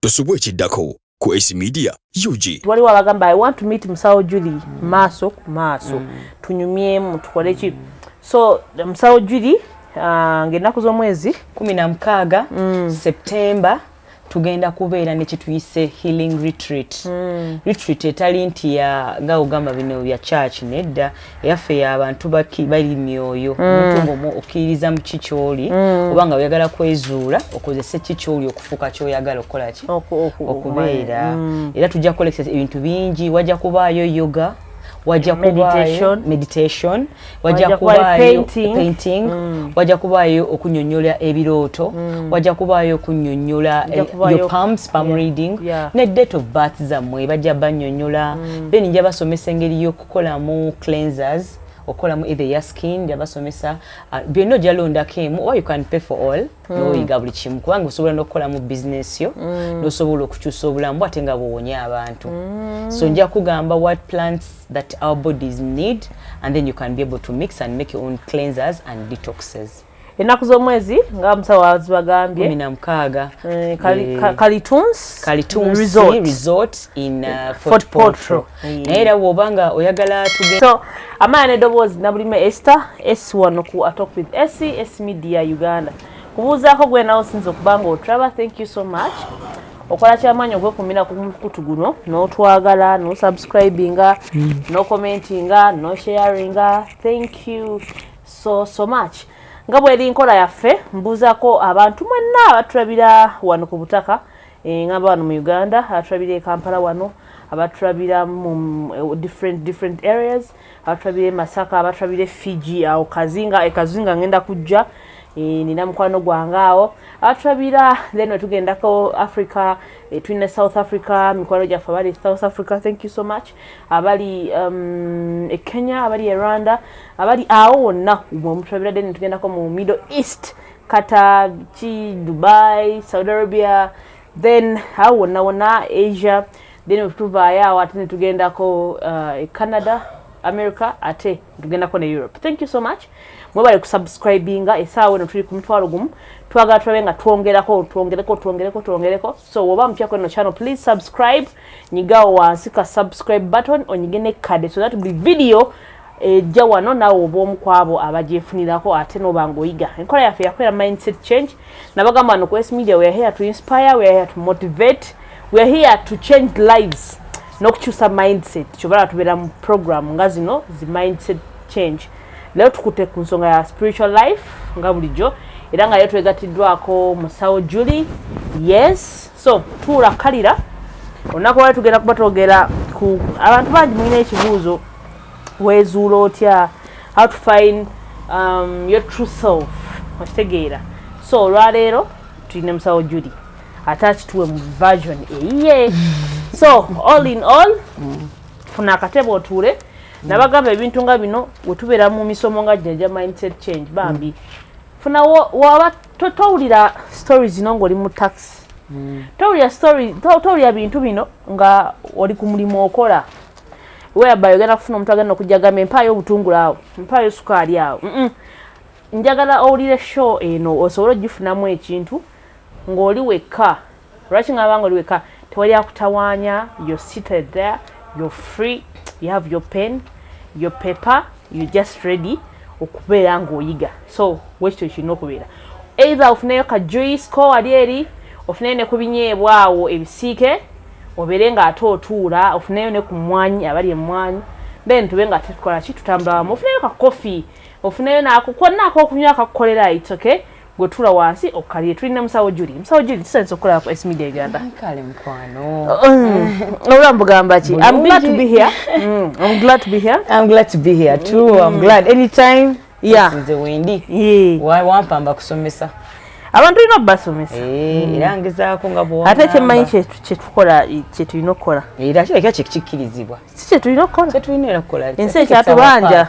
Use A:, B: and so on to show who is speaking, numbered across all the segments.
A: Tosubwe chiddako ku AC Media UG.
B: Wali wabagamba I want to meet Musawo Julie maso ku maso. Tunyumyemu tukole ki. So Musawo Julie ngenaku z'omwezi
C: 16 September tugenda kubeera ne kituyise healing retreat. Retreat etali nti ya nga ogamba bino bya church nedda yaffe y'abantu bali myoyo mutungo okiriza mu kikyoli obanga oyagala kwezuula okozese kikyoli okufuka kyoyagala okola ki okubeera era tujja kolekisa ebintu bingi wajja kubaayo yoga wajja kubaayo meditation wajja kubaayo painting wajja kubaayo okunyonyola ebirooto wajja kubaayo okunyonyola your palm reading ne date of birth zammwe bajja banyonyola then njaba somesa engeri y'okukolamu cleansers okolamu either your skin yabasomesa byonna jalondako emu or you can pay for all n'oyiga buli kimu kubanga osobola n'okukola mu business yo n'osobola okukyusa obulamu ate nga bwowonya abantu so nja kugamba what plants that our bodies need and then you can be able to mix and make your own cleansers and detoxes.
B: Enaku z'omwezi nga Musawo azibagambye
C: 16
B: Kalituns
C: resort in Fort Portal. Era wobanga oyagala tugenda
B: so amana eddoboozi nabulime Esther S1 ku Talk with AC Media Uganda. Kubuuzaako gwe nawo sinza okubanga otrava. Thank you so much. Okola kyamaanyi okwekumira ku mukutu guno n'otwagala n'osubscribinga n'commentinga n'sharinga. Thank you so much. Nga bw'eri nkola yaffe mbuuzaako abantu mwenna abatulabira wano ku butaka ngamba wano mu Uganda abatulabira e Kampala wano abatulabira mu different areas abatulabira e Masaka abatulabira Fiji awo Kazinga ngenda kujja nina mukwano gwange awo abatulabira then wetugendako Africa tulina South Africa mikwano gyaffe abali South Africa. Thank you so much. Abali e Kenya abali e Rwanda abali awo wonna omutulabira then tugendako mu Middle East Qatar Dubai Saudi Arabia then awo wonna Asia then tuvaayo awo ate netugendako Canada America ate tugendako ne Europe. Thank you so much. Mwebale kusubscribinga esaawa eno tuli ku mutwalo gumu twagala tulabe nga twongereko so woba mpya kweno channel please subscribe nyigawo wansi ka subscribe button onyigene kade so that buli video ejja wano nawe oba omu kwabo abagyefunirako ate n'obanga oyiga enkola yaffe yakwera mindset change nabagamba wano ku AC Media we are here to inspire, we are here to motivate, we are here to change lives n'okukyusa mindset kyobala tubeera mu program nga zino zi mindset change. Leo tukute ku nsonga ya spiritual life nga bulijjo era nga leo twegatiddwako Musawo Julie. Yes, so tulakalira onako wali tugenda kuba twogera ku abantu bangi mulina ekibuuzo weezuula otya, how to find your true self okitegeera. So olwaleero tulina Musawo Julie ate akituwe mu version eyiye. So all in all funa akatebe otuule nabagamba ebintu nga bino wetubeera mu misomo nga gya mindset change bambi funa waba towulira stories zino ng'oli mu taxi towulira bintu bino nga oli ku mulimu okola whereby ogenda kufuna omuntu agenda okujjagamba empaayo obutungulu awo empaayo sukaali awo njagala owulire show eno osobole ogifunamu ekintu ng'oli wekka. Lwaki ngamba nga oli wekka tewali akutawaanya, you're seated there, you're free, you have your pen, your paper, you just ready okubeera ng'oyiga. So wekyo kirina okubeera either ofuneyo ka juice ko wali eri ofuneyo ne ku binyeebwa awo ebisiike obeere ng'ate otuula ofuneyo ne ku mmwanyi abali emmwanyi then tube nga tukola ki tutambula wamu ofuneyo ka coffee ofuneyo naako kwonna ak'okunywa akakukolera it's okay gwetuula wansi okkalire. Tulina Musawo Julie tusanze okukola ku AC Media Uganda
C: kale mukwano
B: obulamu bugamba ki. I'm glad to be here. I'm glad to be here
C: too. I'm glad anytime.
B: Yeah.
C: Sinze wendi.
B: Yeah.
C: Wampamba kusomesa.
B: Abantu tulina obbasomesa.
C: Era ngezaako nga bw'ogamba.
B: Ate kyemmanyi kyetukola kyetulina okukola.
C: Era kireka kyekikirizibwa.
B: Si kyetulina okukola.
C: Kyetulina era okukola.
B: Ensi ekyatubanja.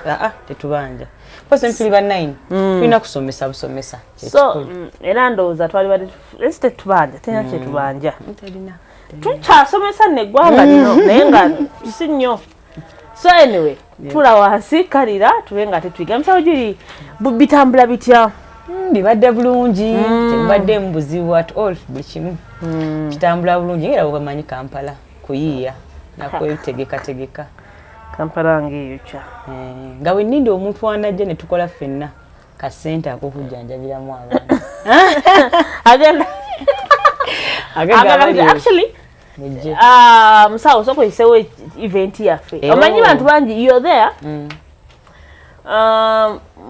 C: Tetubanja. Pose mpili ba 9. Tulina kusomesa busomesa.
B: So era ndowooza twali badde ensi tetubanja tena kyetubanja.
C: Ntalina.
B: Tukyasomesa neggwanga lino naye nga si nnyo. So anyway, tula wansi kalira tube nga tetuyiga. Musawo Julie bitambula bitya
C: bibadde bulungi tebadde mbuzibu at all buli kimu kitambula bulungi era obamanyi Kampala kuyiiya nakwetegeka
B: Kampala ngeeyo kya
C: nga bwe nnindi omuntu wanajja ne tukola ffenna ka ssente ak'okujjanjabiramu abantu
B: actually Musawo soko isewe event yaffe omanyi bantu bangi you're there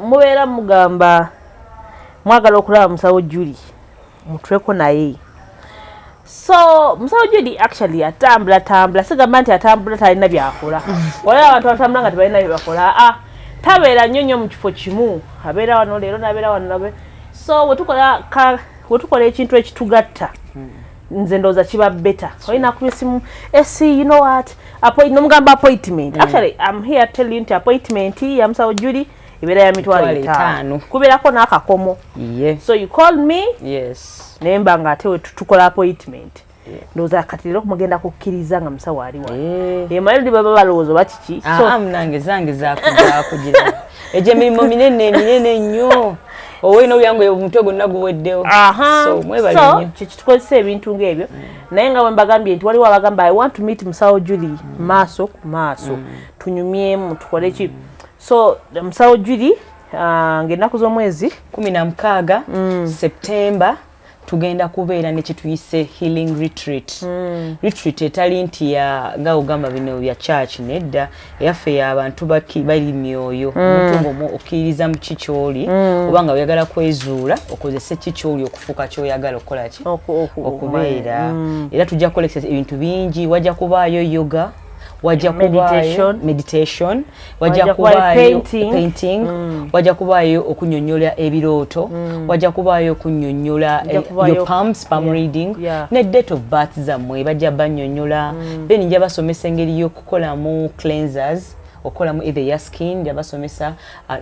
B: mubeera mugamba mwagala okulaba Musawo Julie mutweko naye so Musawo Julie actually atambula sigamba nti atambula talina byakola wala abantu batambula nga tebalina byakola tabeera nnyo mu kifo kimu abeera wano leero nabeera wano so wetukola ekintu ekitugatta nze ndowooza kiba better olina ku simu you know what nomugamba appointment actually I'm here to tell you nti appointment ya Musawo Julie ibeera ya mitwalo 5 kubeerako n'akakomo so you called me naye mba nga ate tukola appointment ndowooza kati leero mugenda kukkiriza nga Musawo ali wano emaludi baba balowooza oba kiki
C: nange zange zakugira egyo emirimu minene nnyo owena olyange omutwe gwonna guweddewo so mwebale nnyo
B: kyetukozesa ebintu ng'ebyo naye nga bwe mbagambye nti waliwo abagamba I want to meet Musawo Julie maaso ku maaso tunyumyemu tukole ki so Musawo Julie ng'ennaku z'omwezi
C: 16 Septemba tugenda kubeera ne kituyise healing retreat retreat etali nti nga ogamba bino bya church nedda yaffe y'abantu bali myoyo omuntu ngomu okkiririza mu kikyoli obanga oyagala kwezuula okozese kikyoli okufuuka kyoyagala okukola ki okubeera era tujja kukolesa ebintu bingi wajja kubaayo yoga wajja kubaayo meditation wajja kubaayo painting wajja kubaayo okunyonnyola ebirooto wajja kubaayo okunyonnyola your palm reading ne date of birth zammwe bajja bannyonnyola then nja basomesa engeri y'okukolamu cleansers okolamu either your skin yabasomesa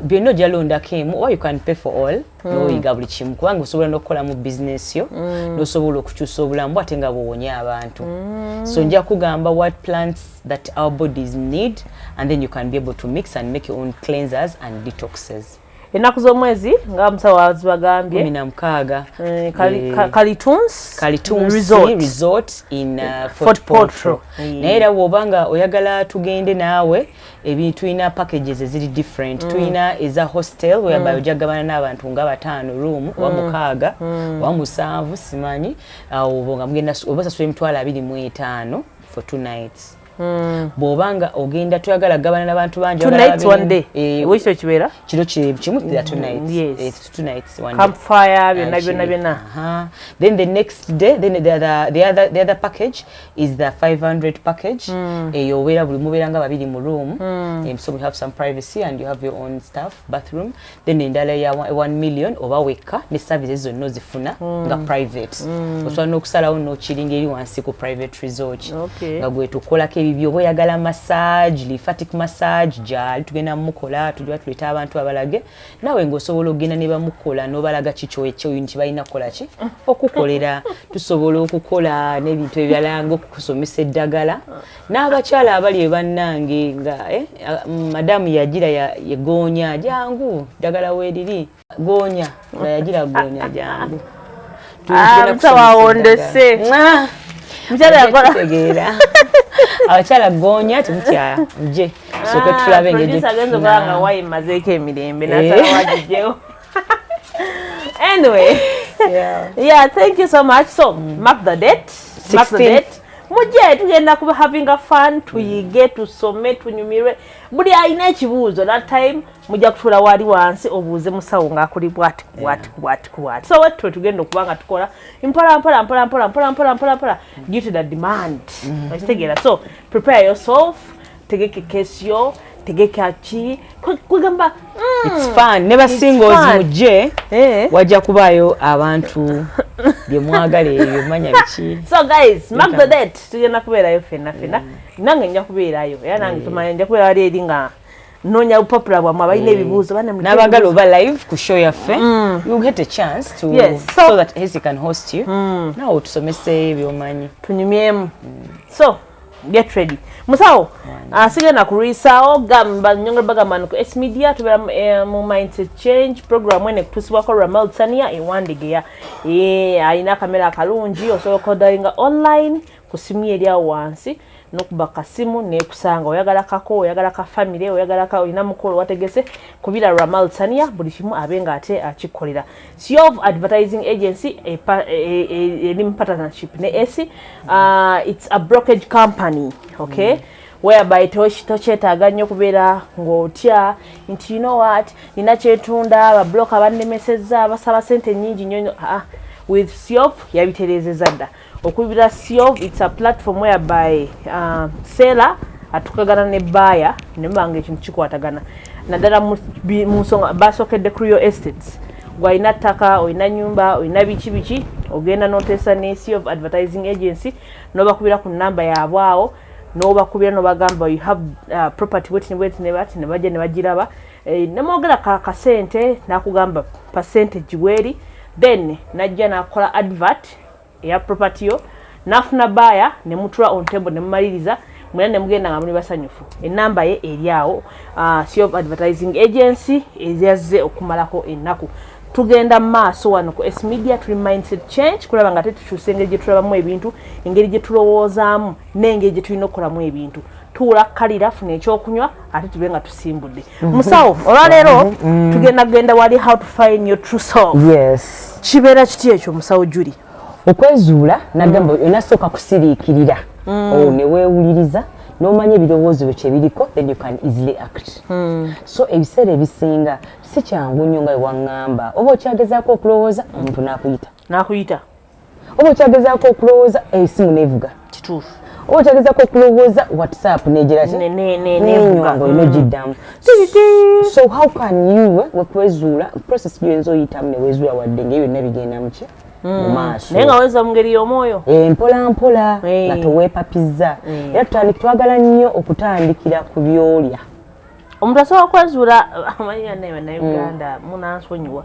C: byonna jalondako emu or you can pay for all n'oyiga buli kimu kubanga osobola n'okukolamu business yo n'osobola okukyusa obulamu ate nga bwowonya abantu so nja kugamba what plants that our bodies need and then you can be able to mix and make your own cleansers and detoxes.
B: Ennaku z'omwezi nga Musawo azibagambye
C: 16
B: Kalitunsi
C: resort in Fort Portal. Naye era bw'obanga oyagala tugende naawe ebintu ina packages eziri different tuina eza hostel whereby ojagabana n'abantu nga 5 room wa 6 wa 7 simanyi awo nga mugenda obasasula emitwalo 25 for 2 nights. Bw'obanga ogenda tuyagala gabana n'abantu bangi
B: 2 nights one day wicho kibeera
C: kiro kimu 2 nights
B: yes
C: 2 nights one
B: campfire byonna
C: then the next day then the other package is the 500 package eyobeera buli mubeera nga 2 mu room so we have some privacy and you have your own stuff bathroom then endala ya 1 million oba wekka ne services zonna zifuna nga private osobola n'okusalawo n'okiringa eri wansi ku private resort nga gwe tukolako ebibyo oba oyagala massage lymphatic massage gyali tugenda mukola tujja tuleeta abantu abalage nawe ng'osobola okugenda ne bamukola n'obalaga kikyo nti balina kukola ki okukolera tusobola okukola n'ebintu ebirala ng'okusomesa eddagala n'abakyala abali bannange nga madamu yagira yegoonya jangu ddagala weeriri goonya nga yagira goonya jangu
B: tawawondese mkyala yakola
C: abakyala goonya timutya nje soke tulabe engeri
B: agenza okulanga wayimazeeko emirembe nasala wagijjewo anyway yeah thank you so much so mark the date mujje tugenda kuba having a fun tuyige tusome tunyumirwe buli alina ekibuuzo that time mujja kutuula wali wansi obuuze Musawo ng'akuli bwati so wetwe tugenda okuba nga tukola mpola due to the demand okitegeera so prepare yourself tegeke kesyo tegeka ki kwegamba
C: it's fun never singles mujje wajja kubaayo abantu bye mwagala ebyo manya biki
B: so guys mark the date tugenda kubeerayo fenna nange nja kubeerayo era nange tumanya nja kubeera wali eri nga nonya upopula bwamwe abalina ebibuuzo
C: n'abagala oba live ku show yaffe you get a chance to so that he can host you nawe tusomese ebyomanyi
B: tunyumyemu so get ready. Musawo, sigenda kurisao gamba nyongera bagamba no S Media tubera mu mindset change program ene kutusibwako Ramal Tania ewandigeya alina kamera kalungi osobola kodalinga online kusimu eri awo wansi nokuba kasimu nekusanga oyagala kako oyagala ka family oyagala ka olina mukolo wategese kubira Ramal Tania buli kimu abenga ate akikolera Siov Advertising Agency a partnership ne S it's a brokerage company, okay, whereby tochetaga nnyo kubeera ng'otya nti you know what nina kyetunda ababloka bannemesezza abasaba sente nnyingi nnyo with Siov yabitereezezza dda okubira Siov it's a platform whereby seller atukagana ne buyer ne mbanga ekintu kikwatagana naddala mu nsonga basookedde ku real estates gwalina ttaka olina nyumba olina biki ogenda n'oteesa ne Siov Advertising Agency n'obakubira ku nnamba yaabwe awo n'obakubira n'obagamba you have property wet ne bajja ne bagiraba ne mwogera kasente n'akugamba percentage weri then najja n'akola advert eya property yo n'afuna buyer ne mutula on table ne mumaliriza mwena ne mugenda nga muli basanyufu ennamba ye eri awo Siov Advertising Agency ezazze okumalako ennaku tugenda maaso wano ku S Media tuli mindset change kulaba nga tetukyusa engeri gye tulabamu ebintu engeri gye tulowoozaamu n'engeri gye tulina okukolamu ebintu tuula kkalira funa ekyokunywa ate tube nga tusimbudde Musawo olwaleero tugenda wali how to find your true self.
C: Yes,
B: kibeera kiti ekyo Musawo Juli
C: okwezuula nagamba onasooka kusiriikirira ne weewuliriza n'omanya ebirowoozo byo kyebiriko then you can easily act. So ebiseera ebisinga si kyangu nnyo nga ewaŋŋamba oba okyagezaako okulowooza omuntu n'akuyita oba okyagezaako okulowooza esimu neevuga
B: kituufu
C: oba okyagezaako okulowooza whatsapp neevuga olina ogiddamu. So how can you wekwezuula process gy'oyinza oyitamu ne weezuula wadde ng'ebyo byonna bigenda muki mu maaso
B: naye nga weza mu ngeri y'omwoyo
C: mpola mpola nga toweepapizza era twagala nnyo okutandikira ku byolya.
B: Omuntu asobola okwezuula amanyiga naye Uganda munansonyiwa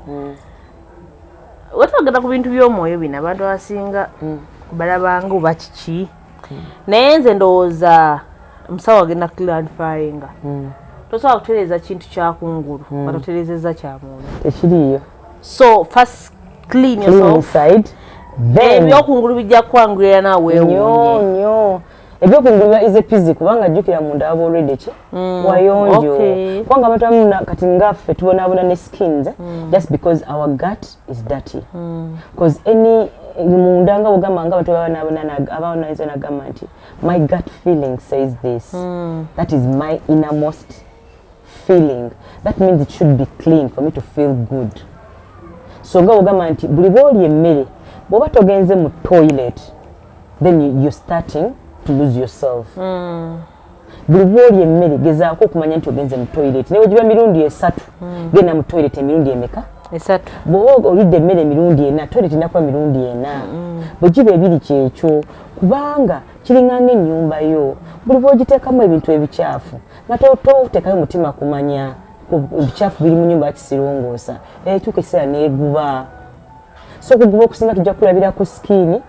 B: wetwagenda ku bintu by'omwoyo bino abantu abasinga balabanga oba kiki naye nze ndowooza Musawo agenda clarifyinga tosobola kutereeza kintu kyakungulu nga totereezezza kyamunda
C: tekiriiyo.
B: So first clean yourself
C: inside then
B: ebyokungulu bijja kwangulira naawe
C: nnyo ebyokungulu is a physical kubanga jjukira munda aba already wayonjo kubanga abantu abamu kati ngaffe tubonaabona ne skins just because our gut is dirty because any munda nga bugamba nga abantu abawanaiza nagamba nti my gut feeling says this that is my innermost feeling that means it should be clean for me to feel good. So nga bugamba nti buli bw'olya emmere bw'oba togenze mu toilet then you're starting to lose yourself. Buli bw'olya emmere gezaako okumanya nti ogenze mu toilet naye wegiba mirundi 3 genda mu toilet emirundi emeka
B: 3
C: bw'oba olidde emmere emirundi 4 toilet enakuba mirundi 4 bwe giba ebiri kyekyo kubanga kiringanga ennyumba yo buli bw'ogiteekamu ebintu ebikyafu nga toteekayo mutima kumanya ebikyafu biri mu nyumba yakisirongoosa etuuka ekiseera neeguba. So okuguba okusinga tujja kulabira ku skin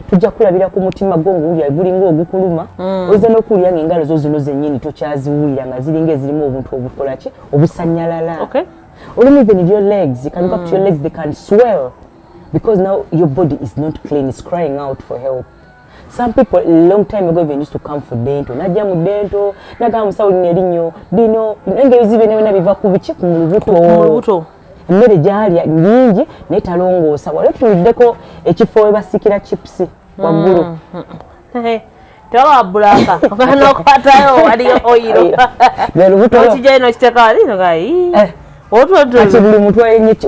C: tujja kulabira ku mutima gw'ongulya gulinga ogukuluma oyinza n'okuwulira ng'engalo zo zino zennyini tokyaziwulira nga ziringa ezirimu obuntu obukola ki obusanyalala. Olumu even your legs you can look up to your legs they can swell because now your body is not clean, it's crying out for help. Some people a long time ago even used to come for dental. Najja mu dental nagamba Musawo lino erinyo lino engeri zibeneena biva ku biki ku lubuto emmere gyalya nyingi naye talongoosa wali tuliddeko ekifo we basikira chips waggulu
B: tawa bulaka n'okwatayo waliyo oyiro okijaino kiteeka walino gayi
C: ati buli muntu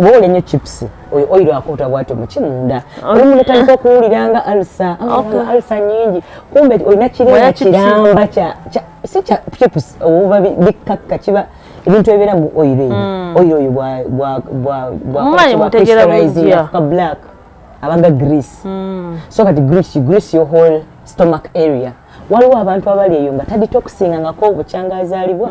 C: bw'olya nnyo chips oyo oyiro akoota bwatyo mu kimunda olumu netandika okuwuliranga alsa nyingi kumbe olina kiringa kiramba si kya chips oba bikakka kiba ebintu ebibeera mu oyiro eyo oyiro bwa black abanga grease so kati grease your whole stomach area. Waliwo abantu abali eyo nga taditoxingangako obukyanga azaalibwa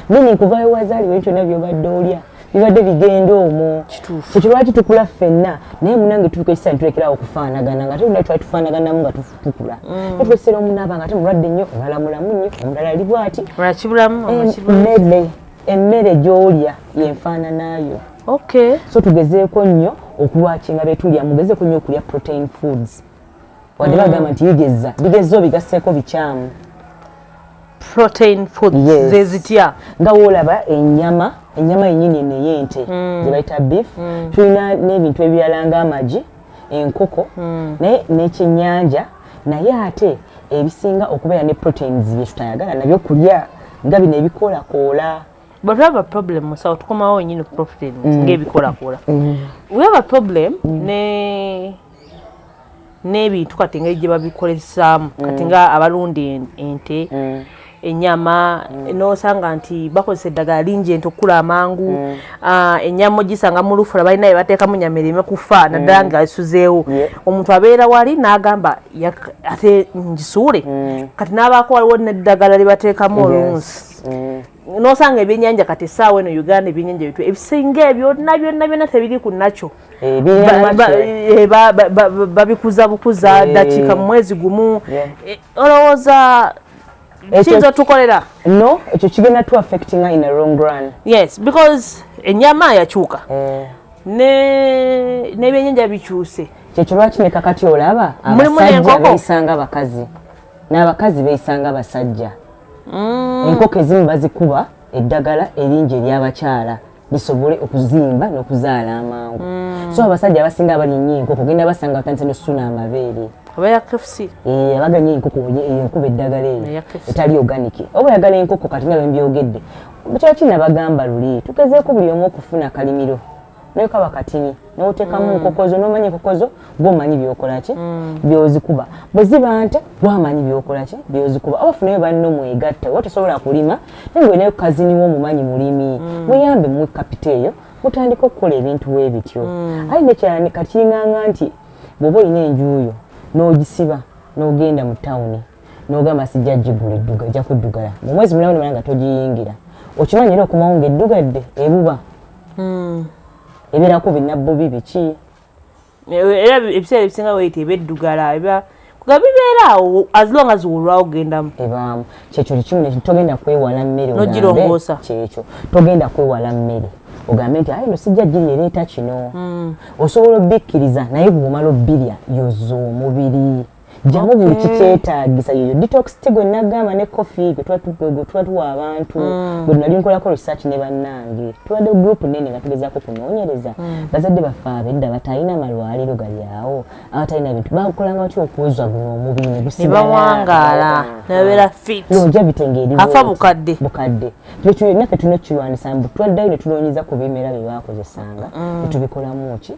C: meaning kuvayo wazaalibwa ekyo nabyo badde olya bibadde bigenda omwo kiti lwaki tukula ffenna naye munange tukesa ntulekerawo okufaanagana nga tetulina twali tufaanaganamu nga tukula netwesera omunaaba nga temulwadde nnyo omulala mulamu nnyo omulala ali bw'ati emmere gy'olya yenfaananayo so tugezeeko nnyo okulwakinga betulya mugezeeko nnyo okulya protein foods wadde bagamba nti bigezzo bigasseeko bikyamu
B: protein foods zezitya
C: nga woolaba ennyama yennyini eno ey'ente gye bayita beef tulina n'ebintu ebirala ng'amagi enkoko naye n'ekyennyanja naye ate ebisinga okubeera ne proteins bye tutayagala nabyo kulya nga bino ebikoolakoola.
B: But we have a problem, Musawo, tukomawo nyine protein ng'ebikoolakoola. We have a problem n'ebintu kati engeri gye babikolesaamu kati nga abalunda ente ennyama n'osanga nti bakozesa eddagala lingi ente okukula amangu ennyama ogisanga mu lufula balina bye bateekamu nnyama ereme kufa naddala nga esuzeewo omuntu abeera wali n'agamba ate ngisuule kati n'abaako waliwo n'eddagala lye bateekamu olunsi n'osanga ebyennyanja kati essaawa eno Uganda ebyennyanja bitu ebisinga ebyo byonna tebiri ku nakyo babikuza bukuza dakiika mu mwezi gumu olowooza kiyinza tukolera
C: no ekyo kigenda tu affecting in a wrong run.
B: Yes, because ennyama yakyuka n'ebyennyanja bikyuse
C: kyekyo lwaki ne kakati olaba abasajja beeyisanga abakazi n'abakazi beeyisanga abasajja enkoko ezimu bazikuba eddagala eringi ery'abakyala bisobole okuzimba n'okuzaala amangu so abasajja abasinga abalinnyo enkoko genda basanga batandise n'osusuna amabeere
B: oba ya KFC
C: abaganya enkoko enkuba eddagala eyo etali oganiki oba oyagala enkoko kati nga bembyogedde kyaki nabagamba luli tugezeeko buli omu okufuna akalimiro naye kaba katini n'oteekamu nkokozo n'omanya enkokozo gw'omanyi byokola ki byozikuba bwe ziba nte gwamanyi byokola ki byozikuba oba funayo banno mwegatta oba tosobola kulima naye ng'olinayo kazini w'omumanyi mulimi muyambe mu kapita eyo mutandika okukola ebintu bwe bityo ayi nekyala kati kiŋŋaŋŋa nti bw'oba olina enjuuyo n'ogisiba n'ogenda mu tawuni n'ogamba sijja gigula edduga ejja kuddugala mu mwezi mulala nomala nga togiyingira okimanyi era okumawo ng'eddugadde ebuba ebeerako binabbo bibiki
B: era ebiseera ebisinga weyita ebeddugala bibeeraawo as long as olwawo ogendamu
C: ebaamu kyekyo likimu togenda kwewala mmere
B: nogirongoosa
C: kyekyo togenda kwewala mmere ogambe nti ayi no sijja giri ereeta kino osobola obbikkiriza naye bw'omala obbirya yoza omubiri jamu buli kikyetaagisa yoyo detox gwe nagamba ne kofi gwe tuba tuwa abantu gwe nali nkolako research ne bannange tuwadde group nene nga tugezaako kunoonyereza bazadde baffe ab'edda batalina malwaliro gali awo abatalina bintu bakolanga batya okwozwa guno omubiri ne
B: gusibawangaala nabeera fit
C: nojja bitengeeri
B: afa bukadde
C: naffe tulina okukirwanisa mbu twaddayo ne tunoonyeza ku bimera bye bakozesanga ne tubikolamu ki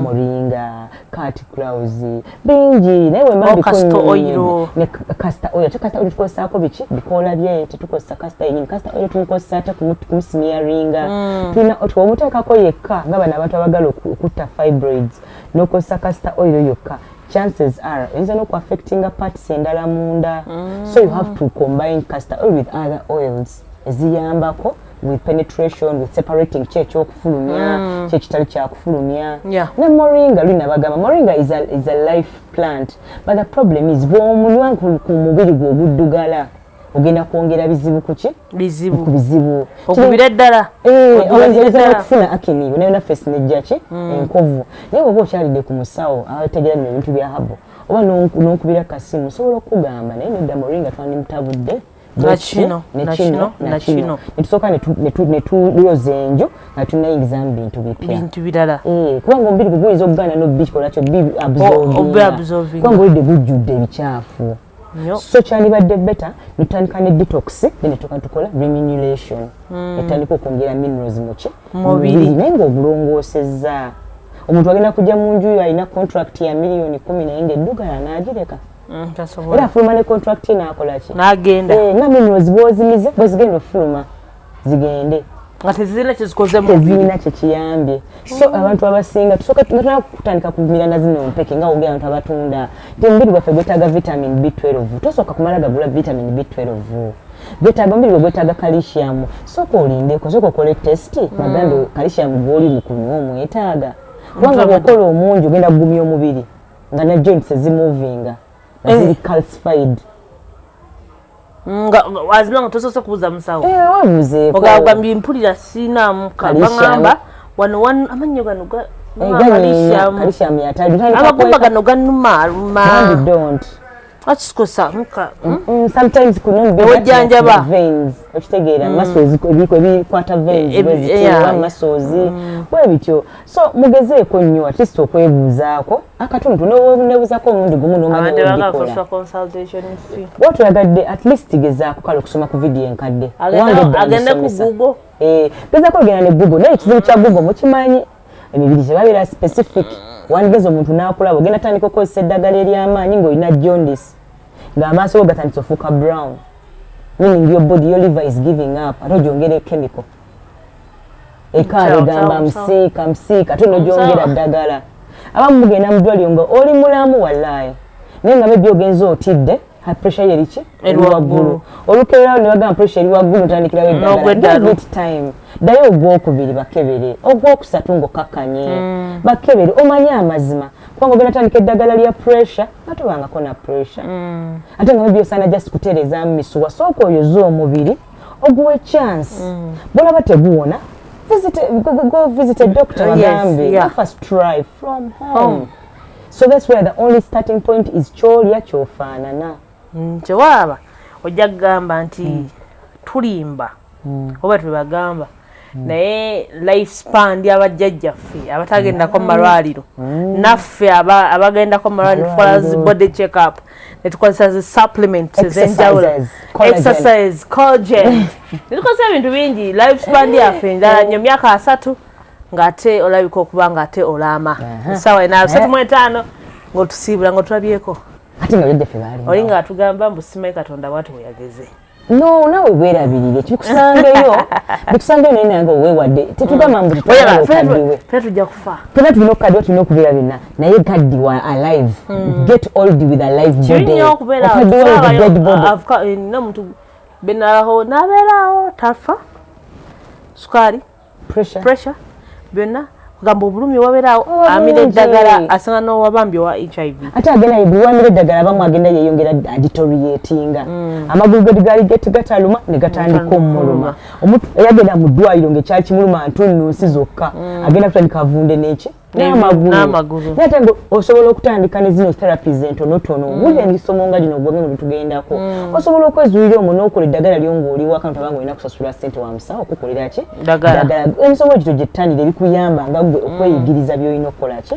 C: moringa cat clows bingi naye wemba
B: castor oil
C: ne castor oil tukozesaako biki bikoola bye tetukozesa castor yenyini castor oil tumukozesa ate kumusimiyaringa tulina omuteekako yekka nga bano abantu abagala okutta fibroids n'okozesa castor oil yokka chances are oyinza n'okuaffectinga parts endala munda so you have to combine castor oil with other oils eziyambako with penetration, with separating kyekifulumya kyekitali kyakufulumya ne moringa lunabagamba moringa is a life plant but the problem is bw'omunywa ku mubiri gwe oguddugala ogenda kwongera bizibu kuki bizibu
B: okubira ddala
C: oyinza okufuna akini naye naffe sinejja ki enkovu naye oba okyalidde ku musawo abategera bino ebintu bya habo oba n'okubira kasimu osobola okugamba naye nedda moringa twandimutabudde nakino netusooka netuloza enju nga tunayingiza mu bintu
B: bintu birala
C: kubanga omubiri gwe guyinza okugaana n'obikola kyo kubanga olidde gujjudde ebikyafu so kyandibadde beta netutandika ne detox then tukola remuneration etandika okwongera minerals muki mubiri naye ng'ogulongoosezza omuntu agenda kujja mu nju yo alina contract ya miliyoni 10 naye ng'eddugala n'agireka era afuluma ne contract n'akola ki
B: n'agenda
C: nga minerals bw'ozimize bwe zigenda ofuluma zigende
B: nga tezirina kyezikoze mu
C: tezirina kyekiyambye so abantu abasinga tusooka kutandika kumira na zino mpeke nga ogera abantu abatunda nti omubiri gwaffe gwetaaga vitamin B12 tosooka kumala gabula vitamin B12 Gwetaaga omubiri gwetaaga calcium soka olindeko soka okole test bagambe calcium gwoli mu kunywa omwetaaga kubanga bw'okola omungi ogenda kugumya omubiri nga ne joints zimoving nga ziri calcified
B: nga azilanga tosoose kubuuza musawo
C: wabuuzeeko
B: ogambye mpulira siinamu kabangamba wano amannyo gano
C: calcium yatali
B: amagumba gano ganuma akikosa
C: sometimes kunombejanjaba veins okitegeera muscles ebikwata veins bwezitiwa muscles bwebityo so mugezeeko nnyo at least okwebuuzaako akatundu nebuuzaako omulundi gumu n'omanya wotulagadde at least gezaako kale okusoma ku video enkadde
B: agende ku Google
C: gezaako ogenda ne Google naye ekizibu kya Google mukimanyi emibiri gyebabeera specific wandigeza omuntu n'akulaba ogenda tandika okukozesa eddagala ery'amaanyi ng'olina jaundice ng'amaaso go gatandisa ofuuka brown meaning your body your liver is giving up ate ogyongera chemical ekaala egamba msiika ate n'ogyongera ddagala abamu mugenda mu ddwaliro nga oli mulamu wallaahi naye nga maybe ogenza otidde pressure yeriki eri waggulu olukeererawo ne bagamba pressure eri waggulu otandikirawo eddagala time ddayo ogwokubiri bakebere ogwokusatu ng'okakkanye bakebere omanye amazima kubanga ogenda tandika eddagala lya pressure ate obangako na pressure ate nga maybe osaana just kuteerezaamu misuwa sooka oyoze omubiri oguwe chance bwolaba teguwona go visit a doctor bagambe first try from home so that's where the only starting point is kyolya kyofaanana
B: kyewalaba ojja kugamba nti tulimba oba twebagamba naye life span y'abajjajjaffe abatagendako malwaliro naffe abagendako malwaliro tukola zi body check up netukozesa zi supplements ez'enjawulo exercise collagen netukozesa ebintu bingi life span yaffe njala nnyo myaka 3 ng'ate olabika okuba ng'ate olaama essaawa ena 35 ng'otusiibula ng'otulabyeko
C: ate nga byajjaffe baali
B: oli nga atugamba mbu simanyi Katonda bw'ati bweyageze
C: no nawe weerabirire kikusangeyo naye nange oweewadde tetugamba mbu
B: fe tujja kufa
C: fena tulina okukaddiwa tulina okubeera byonna naye gaddiwa alive get old with a live
B: bodynina omuntu benalaho nabeerawo tafa sukaali pressure byonna kugamba obulumi wabeerawo amira eddagala asanga n'owabambye wa HIV
C: ate agenda bwamira eddagala abamu agenda yeyongera aditoriatinga amagulu ge gali gataluma ne gatandika omuluma omuntu eyagenda mu ddwaliro ng'ekyali kimuluma ntunnunsi zokka agenda kutandika avunde n'eki n'amagulu naye ate osobola okutandika ne zino therapies entonotono wulira emisomo nga gino gwenge bwe tugendako osobola okwezuulira omwo n'okola eddagala lyo ng'oli waka notabanga olina kusasula ssente wa musawo okukolera ki ddagala emisomo egito gyettanire ebikuyamba nga gwe okweyigiriza by'olina okukola ki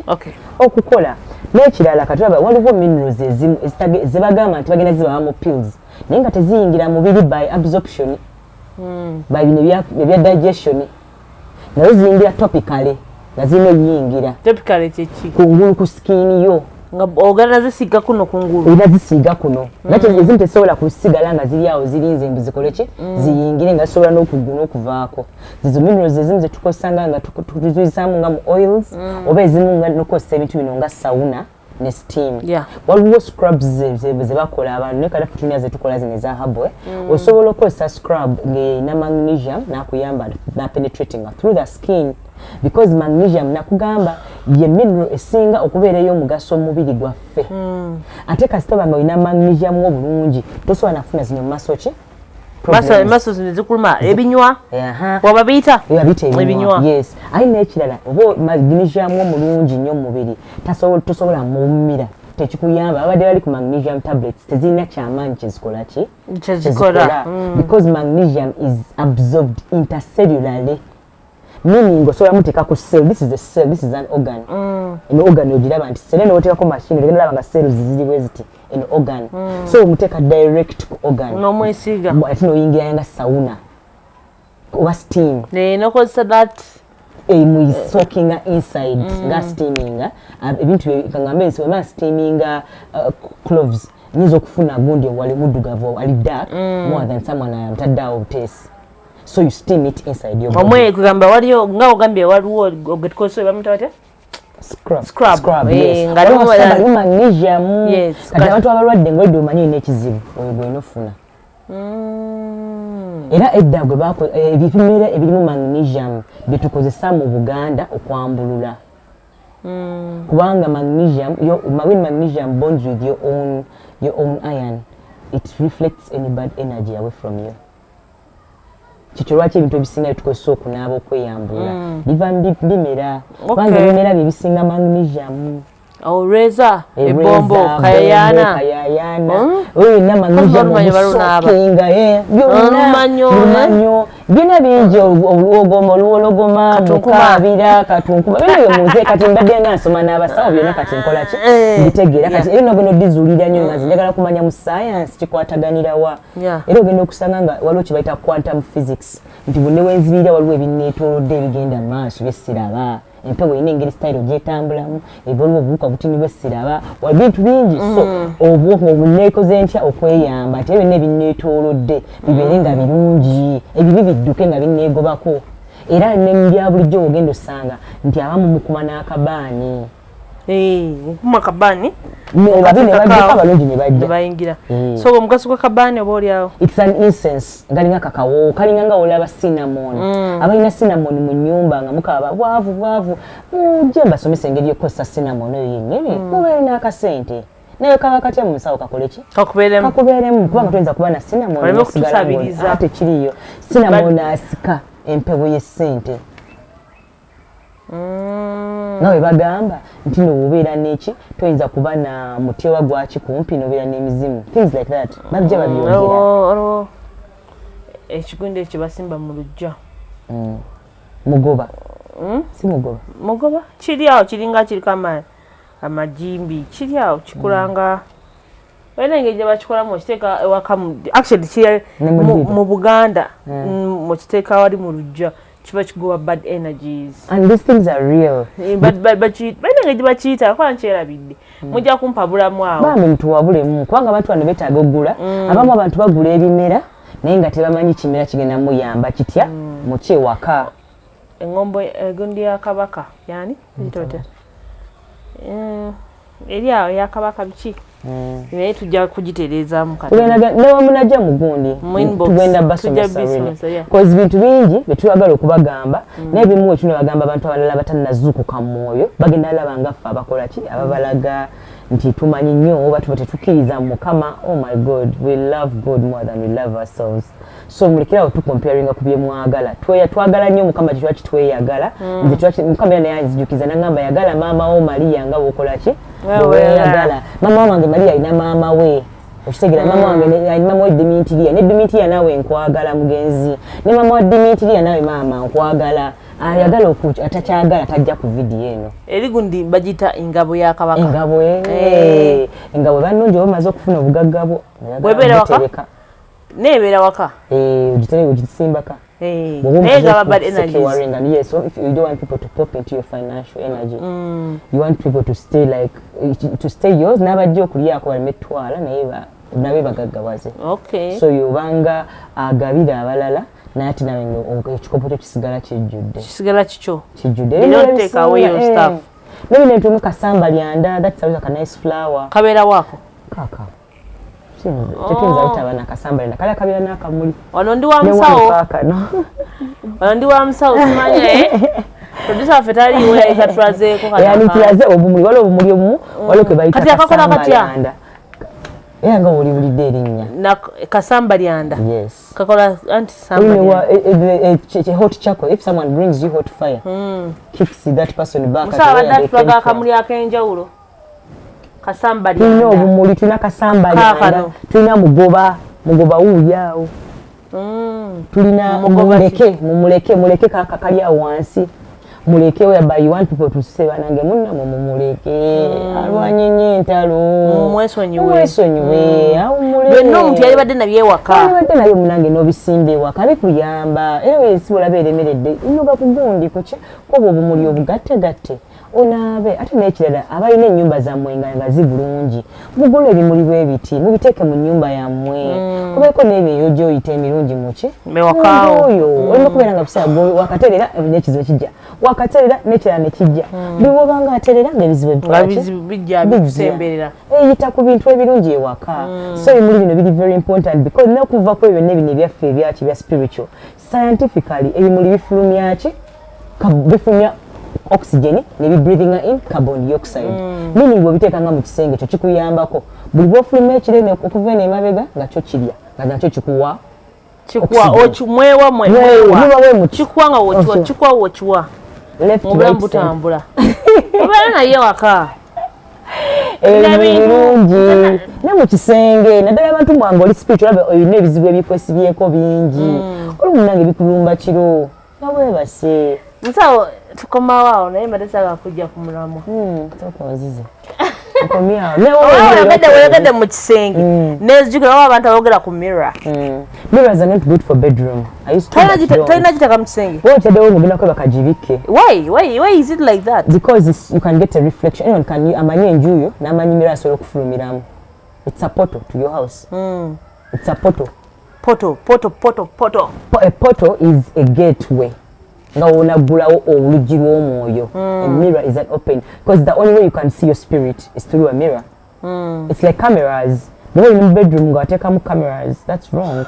C: okukola n'ekirala katulaba waliwo minerals ezimu ze bagamba nti bagenda zibawamu pills naye nga teziyingira mubiri by absorption by bino ebya digestion naye ziyingira topically nga zirina eyingira kungulu ku skin yo
B: nga ogenda zisiiga kuno kungulu
C: olina zisiiga kuno nate ezimu tezisobola kusigala nga ziri awo zirinze mbu zikole ki ziyingire nga zisobola n'okuguna okuvaako zizo minerals ezimu zetukozesanga nga tuziyizaamu nga mu oils oba ezimu nga nokozesa ebintu bino nga sauna ne steam waliwo scrubs ze bakola abantu naye kadafu tulina zetukola zino eza habwe osobola okukozesa scrub ng'erina magnesium n'akuyamba penetrating through the skin because magnesium nakugamba ye mineral esinga okubeera ey'omugaso mu mubiri gwaffe ate kasitaba nga olina magnesium obulungi tosobola nafuna zino maso ki
B: maso zino zikuluma ebinywa waba biyita ebinywa
C: yes ayi n'ekirala oba magnesium omulungi nnyo mu mubiri tosobola muwumira tekikuyamba abadde bali ku magnesium tablets tezirina kyamaanyi kyezikola ki
B: kyezikola
C: because magnesium is absorbed intercellularly meaning osobola muteeka ku cell this is a cell this is an organ eno organ ogiraba nti cell eno oteekako machine ogenda laba nga cells ziri bwe ziti eno organ so omuteeka direct ku organ
B: n'omwesiiga
C: ate n'oyingira nga sauna oba steam
B: n'okozesa that
C: mu soaking inside nga steaming ebintu kangamba ensibwa steaming cloves nyinza okufuna gundi wali muddugavu wali dark more than someone amutadde awo obuteesi so you steam it inside your body
B: omwe kugamba waliyo nga ogambye waliwo ogetukozesa bamuta bate
C: scrub yes nga magnesium kati abantu abalwadde ng'olidde omanyi olina ekizibu oyo gwena ofuna Era edda gwe bako ebipimera ebirimu magnesium bitukozesa mu Buganda okwambulula. Kubanga magnesium, when magnesium bonds with your own iron, it reflects any bad energy away from you. Kikyo lwaki ebintu ebisinga tukozesa okunaaba okweyambula biva bimera kubanga ebimera bye bisinga magnesium.
B: Reza, ebombo, kayayana.
C: Oyina magnesium obusokinga byonna bina bingi olwogoma mukabira katunkuma bina byemuze kati mbadde nga nsoma n'abasawo byonna kati nkola ki mbitegeera kati era nogenda oddizuulira nnyo nga njagala kumanya mu science kikwataganira wa era ogenda okusanga nga waliwo kye bayita quantum physics nti bwe wenzibirira waliwo ebinneetoolodde ebigenda mu maaso byessiraba empewo erina engeri style gyetambulamu ebaliwo obuwuka butini bwessiraba wa bintu bingi so obwongo bunneekoze ntya okweyamba nti byonna ebinneetoolodde bibeere nga birungi ebibi bidduke nga binneegobako era ne bya bulijjo ogenda osanga nti abamu mukuma n'akabaani
B: mukuma akabaani
C: abalungi ne
B: bayingira so omugaso gw'akabaani oba oliawo
C: it's an incense galinga kakawo kalinga nga olaba cinnamon abalina cinnamon mu nnyumba nga mukaba bwavu mujje mbasomesa engeri y'okukozesa cinnamon eyo yennyini mubeere n'akasente naye kaba katya mu Musawo kakole ki kakubeeremu kubanga tuyinza kuba na cinnamon ate kiriyo cinnamon asika empewo y'essente nawe bagamba nti n'obubeera n'eki toyinza kuba na mutewa gwaki kumpi n'obeera n'emizimu things like that babijja babyongera
B: ekigundi ekyo basimba mu lujja
C: mugoba si mugoba
B: kiri awo kiringa kiriko amajimbi kiri awo kikulanga wena engeri gye bakikolamu okiteeka ewaka actually kiri mu Buganda mukiteeka wali mu lujja kiba kigoba bad energies
C: and these things are real
B: but engeri gye bakiyita kola nkyerabidde mujja kumpa bulamu awo
C: bambi ntuwabulemu kubanga abantu bano beetaaga oggula abamu abantu bagula ebimera naye nga tebamanyi kimera kigenda muyamba kitya mu kyewaka
B: engombo egundi ya kabaka yani itote eri awo ya kabaka biki naye tujja kugitereezaamu
C: newamunajja mugundi tugenda basomesa kozi bintu bingi betuyagala okubagamba naye bimu wetu ne bagamba abantu abalala batannazuukuka mu mwoyo bagenda alaba ngaffe abakola ki ababalaga nti tumanyi nnyo oba tuba tetukkiriza mu Mukama. Oh my God, we love God more than we love ourselves. So mulekerawo tukomparinga ku bye mwagala twagala nnyo Mukama kye twaki tweyagala nze Mukama naye anzijukiza n'agamba yagala maama wo Maria nga bw'okola ki bweyagala maama wange Maria alina maama we okitegeera maama wange alina maama we Dimitiriya ne Dimitiriya naawe nkwagala mugenzi ne maama wa Dimitiriya naawe maama nkwagala ayagala atakyagala tajja ku vidiyo eno
B: eri gundi bagita engabo ya kabaka
C: engabo bannungi oba omaze okufuna obugagga bwo
B: bwebeera waka neebeera waka
C: ogisimbaka yes, so if you don't want people to pop into your financial energy you want people to stay like to stay yours n'abajja okulyako balimetwala naye bagaggawaze so yobanga agabira abalala naye ati nawe ekikopo kyo kisigala
B: kikyo
C: kijjudde nebino entumu kasamba lyanda that's a nice flower
B: kabeera waako
C: kaka tetuyinza bitaba nakasamba lyanda kale akabeera n'akamuli
B: wano ndi wa Musawo wano ndi wa Musawo simanye producer waffe taliiwo yaleka tulazeeko
C: yani tulaze obumuli waliwo obumuli obumu waliwo ke bayita kasamba lyanda era nga olibulidde erinnya
B: kasamba lyanda
C: yes
B: kakola anti samba
C: hot charcoal if someone brings you hot fire kicks that person back
B: Musawo tulaga akamuli ak'enjawulo kasamba lyanda
C: tulina obumuli tulina kasamba lyanda tulina mugoba wuuyaawo tulina muleke kakakali awo wansi muleke whereby you want people to say banange munnamwe mumuleke alwanye nnyo entalo mwesonyiwe
B: byonna omuntu yalibadde nabyo
C: munange n'obisimba ewaka bikuyamba era ensi olaba eremeredde nnoga ku gundi kuki kuba obumuli obugattegatte onabe ate n'ekirala abalina ennyumba zammwe nga zibulungi mugula ebimuli bwebiti mubiteeke mu nnyumba yammwe kubeeko n'ebyo gyoyita emirungi muki oyo olina okubeera nga busaa wakaterera n'ekizibu kijja wakaterera n'ekirala ne kijja buli wobanga aterera ng'ebizibu
B: bijja
C: eyita ku bintu ebirungi ewaka so ebimuli bino biri very important because n'okuva ku ebyo n'ebino ebyaffe ebyaki bya spiritual scientifically ebimuli bifulumya ki bifulumya oxygen ne bi breathing in carbon dioxide meaning obiteekanga mu kisenge kyo kikuyambako buli bwofulumya ekirene okuva eno emabega nga kyo kirya nga nakyo kikuwa
B: okimwewa kikuwa nga wokiwa obulamu butambula obeera naye waka
C: ebirungi ne mu kisenge naddala abantu mwange oli spiritual olabe olina ebizibu ebikwesibyeko bingi olumunange bikulumba kiro nga bwebase
B: Musawo tukomawo naye mbatesanga kujja ku mulamu
C: tokozize nkomyawo
B: oyogedde mu kisenge nezijukira waba abantu abogera ku mirror
C: mirrors are not good for bedroom
B: tolina gitaka mu kisenge
C: oteddewo ngogenda kweba kagibike
B: why is it like that
C: because you can get a reflection anyone can amanyi enjuyo n'amanyi mirror asobola okufulumiramu it's a portal to your house it's a portal a portal is a gateway nga onagulawo oluggi lw'omwoyo a mirror is an open because the only way you can see your spirit is through a mirror it's like cameras the way in the bedroom nga wateekamu cameras that's wrong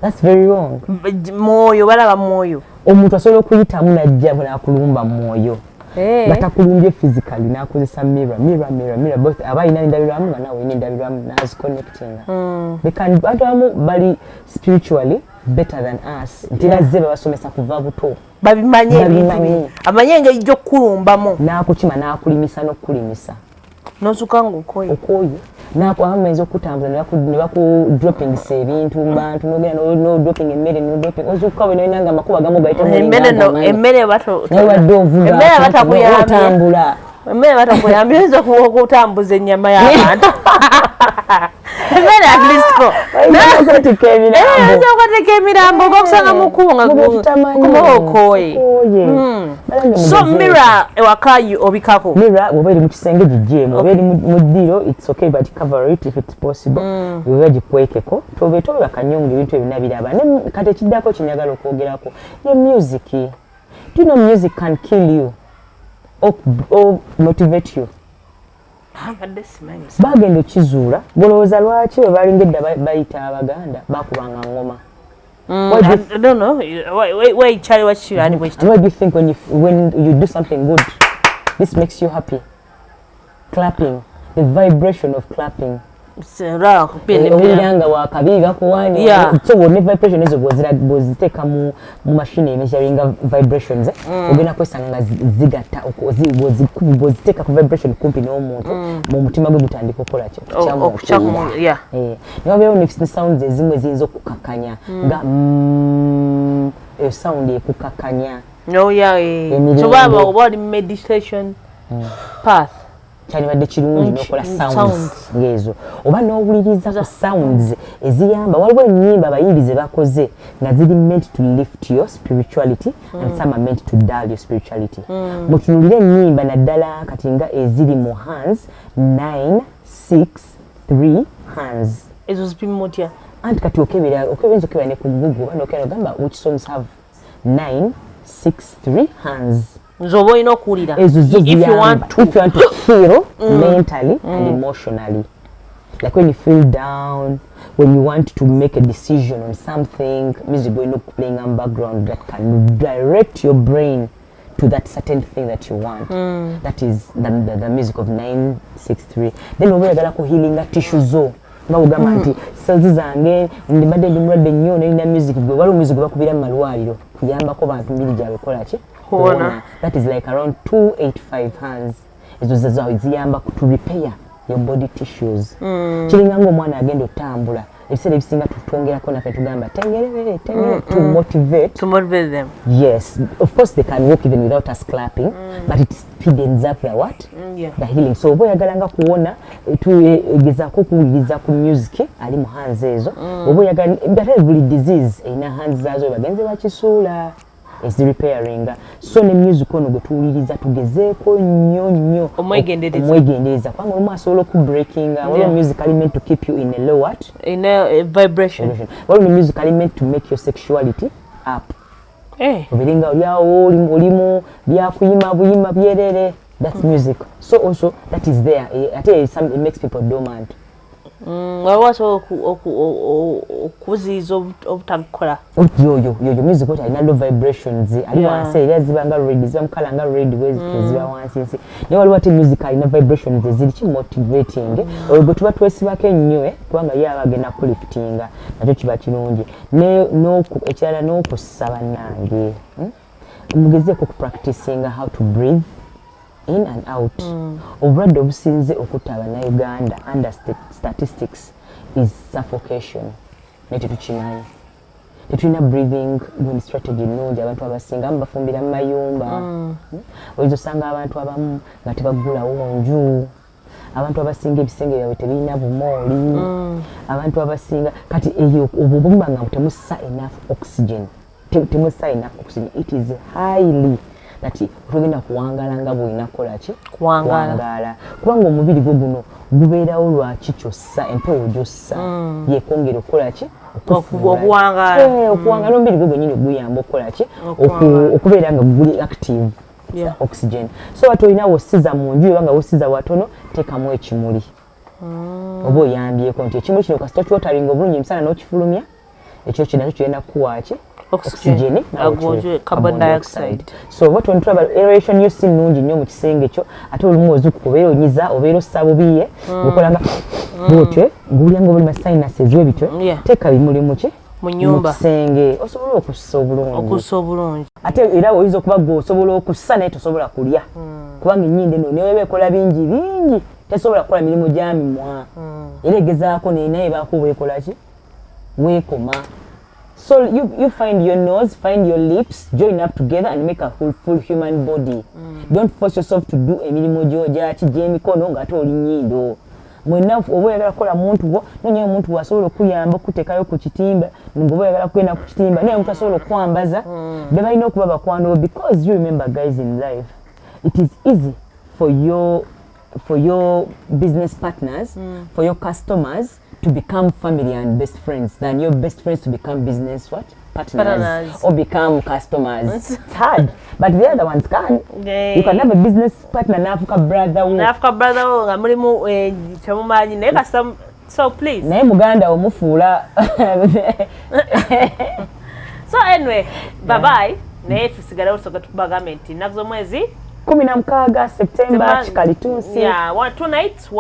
C: that's very wrong
B: mwoyo balaba mwoyo
C: omuntu asobola okuyitamu najja nakulumba mwoyo batakulumbye physically nakozesa mirror both abayina endabirwamu nga nawe ina endabirwamu naziconnectinga abantu abamu bali spiritually better than us ntirazze babasomesa kuva buto
B: babimanye amanye engeri gy'okukulumbamu
C: nakukima nakulimisa n'okukulimisa
B: nosuka ng'okoye
C: nakwameza okutambuza ne bakudropingisa ebintu mu bantu nogenda nodroping emmere nodroping ozuka bwe nolinanga amakuba gamu
B: emmere
C: batakuyambye
B: emmere batakuyambye oyinza okutambuza ennyama y'abantu emmere at least ko okateka emirambo okusanga mukunga kumookoye so mirror ewaka obikako
C: mirror oba eri mu kisenge gijjeemu oba eri mu ddiro it's okay but cover it if it's possible oba gikwekeko tobe bakanyonga ebintu ebina biraba kati ekiddako kinyagala okwogerako ne music do you know music can kill you or motivate you bagenda okizuula golowooza lwaki we balingedda bayita abaganda bakubanga ngoma
B: I don't know why Charlie what you and
C: what do you think when you do something good this makes you happy clapping the vibration of clapping owuliranga wakabi bakuwani so wone vibration ezo bwoziteeka mu mashini emeasuringa vibrations ogenda kwesanga nga zigatta bwoziteeka ku vibration kumpi n'omuntu mu mutima gwe gutandika okukola
B: okukyamula
C: newabeewo ne sounds ezimu eziyinza okukakanya nga eyo sound ekukakanya
B: kyobaba oba oli meditation path
C: kyalibadde kirungi n'okola sounds ng'ezo oba n'owuliriza ku sounds eziyamba waliwo ennyimba abayimbi ze bakoze nga ziri meant to lift your spirituality and some are meant to dull your spirituality mutunulire ennyimba naddala kati nga eziri mu hands 9 6 3 hands
B: ezo zipima otya
C: anti kati okebera ne ku Google oba n'okera ogamba which songs have 9 6 3 hands
B: nzoba olina okuwulira
C: if you want to heal mentally and emotionally like when you feel down when you want to make a decision on something music going up playing on background that can direct your brain to that certain thing that you want that is the music of 963 then obayagala ku healinga tissue zo nga ugamba nti cells zange ndibadde ndi mulwadde nnyo nalina music gwe waliwo music bakubira mu malwaliro kuyambako bantu mbiri gyabwe kola ki that is like around 285 hands ezo ziyamba to repair your body tissues kiringa ng'omwana agenda otambula ebiseera ebisinga tutwongerako naffe tugamba tengerere to motivate
B: them
C: yes of course they can walk even without us clapping but it speeds up the healing so oba oyagalanga kuwona tugezaako okuwuliriza ku music ali mu hands ezo oba oyagala buli disease erina hands zaazo bagenze bakisuula ezirepairing so ne music ono gwetuwuliriza tugezeeko nnyo omwegendereza kubanga olumu asobola okubreaking waliwo musically meant to keep you in a low what
B: in a vibration
C: waliwo musically meant to make your sexuality up obiringa olyawo olimu byakuyima buyima byerere that's music so also that is there it makes people dormant
B: wawaso okuziiza obutakola
C: yo music oti alina low vibrations ali wansi era zibanga ready zibamukala nga ready ziba wansi nsi naye waliwo ate music alina vibrations eziri kimotivating olwo tuba twesibako ennyo kubanga ye aba agenda kuliftinga nakyo kiba kirungi ekirala n'okusaba nange mugezeeko okupracticinga how to breathe in and out. Obulwadde obusinze okutta Abannayuganda under statistics is suffocation. Nete tukimanyi. Tetulina breathing strategy nnungi abantu abasinga bafumbira mu mayumba. Oyinza osanga abantu abamu nga tebagulawo nju. Abantu abasinga ebisenge byabwe tebirina bumooli. Abantu abasinga kati eyo obubumba nga temussa enough oxygen. Temussa enough oxygen. It is highly nati tugenda kuwangala nga bwina kola ki kuwangala kubanga omubiri gwo guno gubeerawo lwaki kyossa empewo gyossa yekongera okukola ki
B: okuwangala
C: okuwangala omubiri gwo gwenyini guyamba okukola ki okubeera nga guli active oxygen so wati olina wosiza mu nju ebanga wosiza watono teekamu ekimuli oba oyambyeko nti ekimuli kino kasita okyotalinga obulungi emisana n'okifulumya ekyo kinakyo kigenda kukuwaaki oxygen
B: carbon dioxide
C: so what on travel aeration yo si nungi nnyo mu kisenge kyo ate olumu ozuku obeera onyiza obeera ossa bubiye gukolanga bwotyo gulyanga obuli sinuses webityo teeka bimuli muki
B: mu nyumba
C: mu kisenge osobola okussa obulungi ate era oyinza okuba gwe osobola okussa naye tosobola kulya kubanga ennyindo eno newe beekola bingi tesobola kukola mirimu gya mimwa era egezaako naye baako weekola ki weekoma. So you find your nose, find your lips, join up together and make a full human body. Don't force yourself to do emirimu gy'ogyaki gy'emikono ng'ate oli nnyindo. Mwenna oba oyagala kukola muntu wo nonyayo omuntu bw'asobola okuyamba okuteekayo ku kitimba ng'oba oyagala kugenda ku kitimba naye omuntu asobola okwambaza be balina okuba bakwano because you remember guys in life it is easy for your business partners, for your customers to become family and best friends than your best friends to become business partners or become customers. It's hard, but the other ones can. You can have a business partner na Africa brother
B: nga mulimu kyemumanyi naye kasita so please
C: naye muganda omufuula
B: so anyway bye naye tusigalawo tusoka tukubagambe nti nnaku z'omwezi
C: 16 September Chikalitunsi.
B: Yeah, two nights,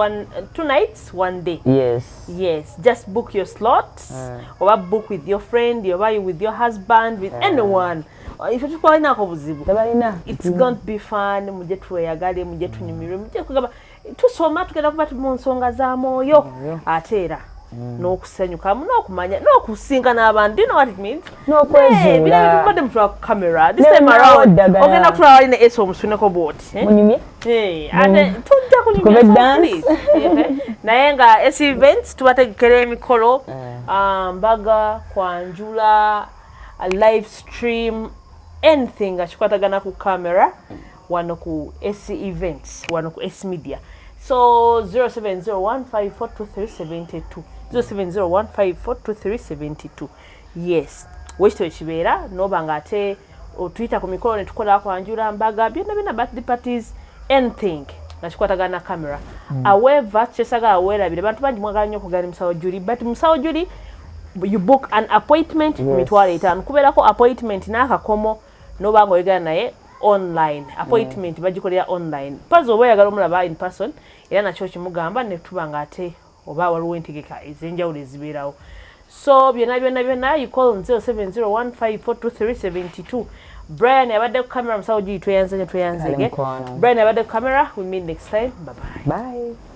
B: one day. Yes. Just book your slots, or book with your friend, or you with your husband, with anyone. If you go in it's going to be fun. Muje tuyagale, muje tunyumire, muje kugaba. Tusoma tugenda kuba mu nsonga za mwoyo. Atera. No kusenyuka, no kumanya, no kusinga n'abantu. Do you know what it means?
C: No Okwezuula.
B: But them to camera. This time around, ogenda kutwala ine eso musuneko boat.
C: Munyumye?
B: Ate tujja kunyumya please. Naye nga esi events tubategekera emikolo, mbaga, kwanjula, a live stream, anything akikwatagana ku camera, wano ku esi events, wano ku esi media. So 0701542372. 0701542372. Yes. Wekito ekibeera nobanga ate otuyita ku mikolo ne tukola kwanjula mbaga byonna birthday parties anything nakikwatagana camera. However kyesagala weerabire bantu bangi mwagala nnyo okugana Musawo Juli but Musawo Juli you book an appointment mitwalo 5 kubeerako appointment n'akakomo nobanga oyegana naye online appointment bagikolera online pazi oba oyagala omulaba in person era nakyo kimugamba ne tubanga ate oba waliwo entegeka ez'enjawulo ezibeerawo so byonna you call 0701542372. Brian abadde ku camera Musawo Juli tweyanze Brian abadde ku camera we meet next time bye.